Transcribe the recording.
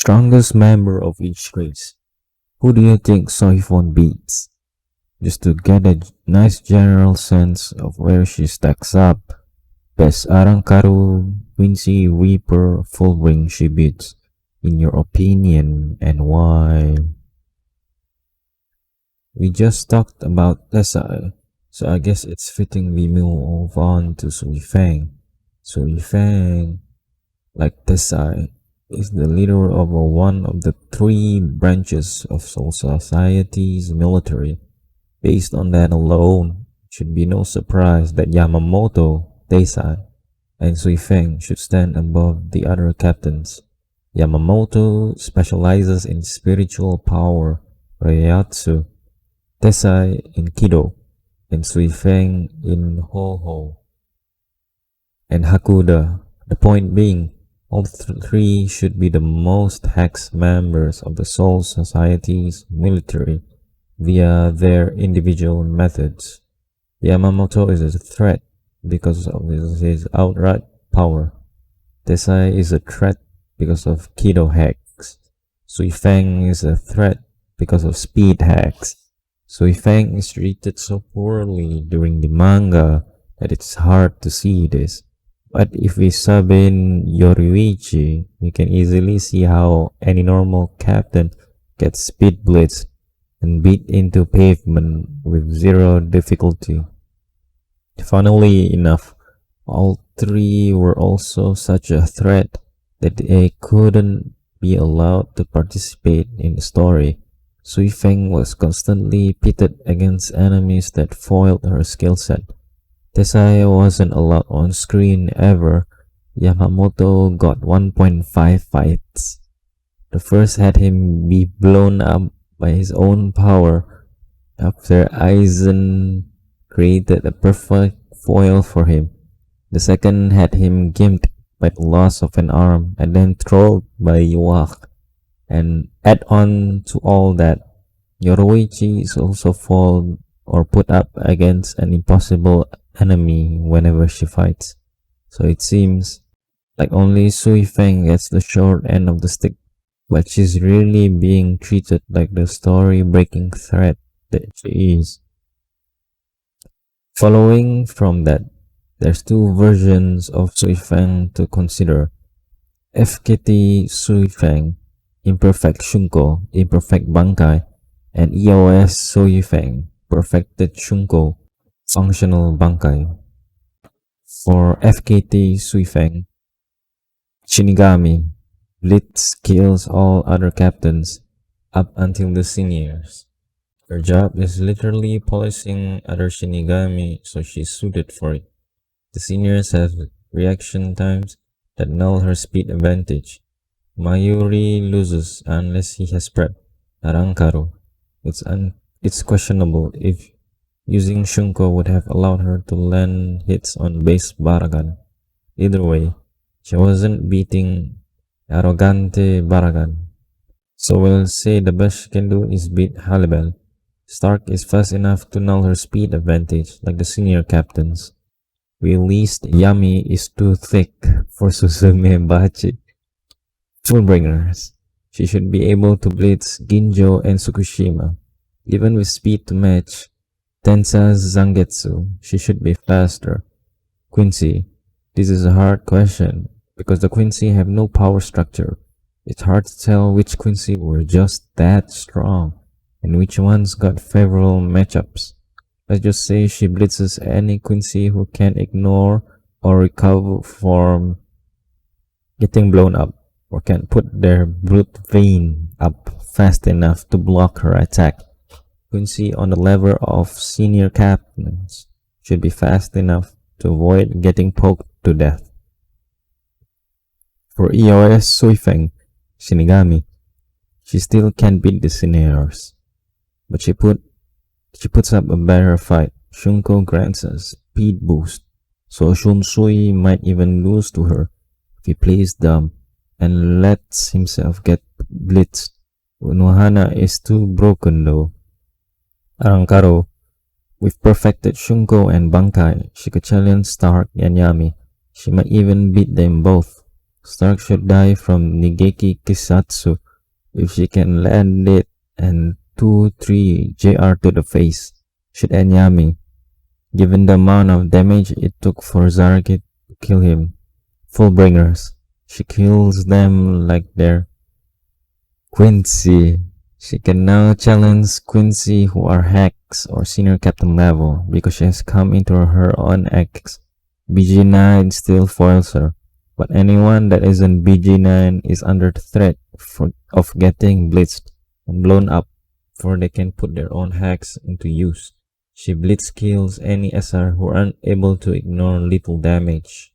strongest member of each race. Who do you think Soi Fon beats? Just to get a nice general sense of where she stacks up. Best Arangkaru, Quincy, Reaper, full ring she beats, in your opinion, and why? We just talked about Lesai, so I guess it's fitting we move on to Sui Feng. Sui Feng, like Desai, is the leader of one of the three branches of Soul Society's military. Based on that alone, it should be no surprise that Yamamoto, Desai, and Sui Feng should stand above the other captains. Yamamoto specializes in spiritual power, Reiatsu, Desai in Kido, and Sui Feng in Ho-Ho and Hakuda. The point being, all three should be the most hexed members of the Soul Society's military via their individual methods. Yamamoto is a threat because of his outright power. Desai is a threat because of Kido hacks. Sui Feng is a threat because of speed hacks. Sui Feng is treated so poorly during the manga that it's hard to see this. But if we sub in Yoruichi, you can easily see how any normal captain gets speed blitzed and beat into pavement with zero difficulty. Funnily enough, all three were also such a threat that they couldn't be allowed to participate in the story. Sui Feng was constantly pitted against enemies that foiled her skill set. Desai wasn't allowed on screen ever. Yamamoto got 1.5 fights. The first had him be blown up by his own power after Aizen created a perfect foil for him. The second had him gimped by the loss of an arm and then trolled by Yuak. And add on to all that, Yoroichi is also fall or put up against an impossible enemy whenever she fights. So it seems like only Sui Feng gets the short end of the stick, but she's really being treated like the story-breaking threat that she is. Following from that, there's two versions of Sui Feng to consider. FKT Sui Feng, Imperfect Shunko, Imperfect Bankai, and EOS Sui Feng, Perfected Shunko, Functional Bankai. For FKT Sui Feng, Shinigami, Blitz kills all other captains up until the seniors. Her job is literally polishing other Shinigami, so she's suited for it. The seniors have reaction times that null her speed advantage. Mayuri loses unless he has prep. Arangkaru. It's questionable if using Shunko would have allowed her to land hits on base Baragan. Either way, she wasn't beating Arrogante Baragan. So we'll say the best she can do is beat Halibel. Stark is fast enough to null her speed advantage like the senior captains. Released Yami is too thick for Suzume Bachi. Fullbringers. She should be able to blitz Ginjo and Tsukushima. Even with speed to match Tensa's Zangetsu, she should be faster. Quincy. This is a hard question because the Quincy have no power structure. It's hard to tell which Quincy were just that strong and which ones got favorable matchups. Let's just say she blitzes any Quincy who can ignore or recover from getting blown up, or can put their brute vein up fast enough to block her attack. Quincy on the level of senior captains should be fast enough to avoid getting poked to death. For EOS Suifeng, Shinigami, she still can beat the seniors, but she puts up a better fight. Shunko grants a speed boost, so Shunsui might even lose to her if he plays dumb and lets himself get blitzed. Unohana is too broken though. Arangkaro, with perfected Shunko and Bankai, she could challenge Stark and Yami. She might even beat them both. Stark should die from Nigeki Kisatsu if she can land it, and 2-3 JR to the face should end Yami, given the amount of damage it took for Zaraki to kill him. Fullbringers. She kills them like they're Quincy. She can now challenge Quincy who are hacks or senior captain level because she has come into her own X. BG9 still foils her, but anyone that isn't BG9 is under threat of getting blitzed and blown up before they can put their own hacks into use. She blitz kills any SR who are unable to ignore lethal damage.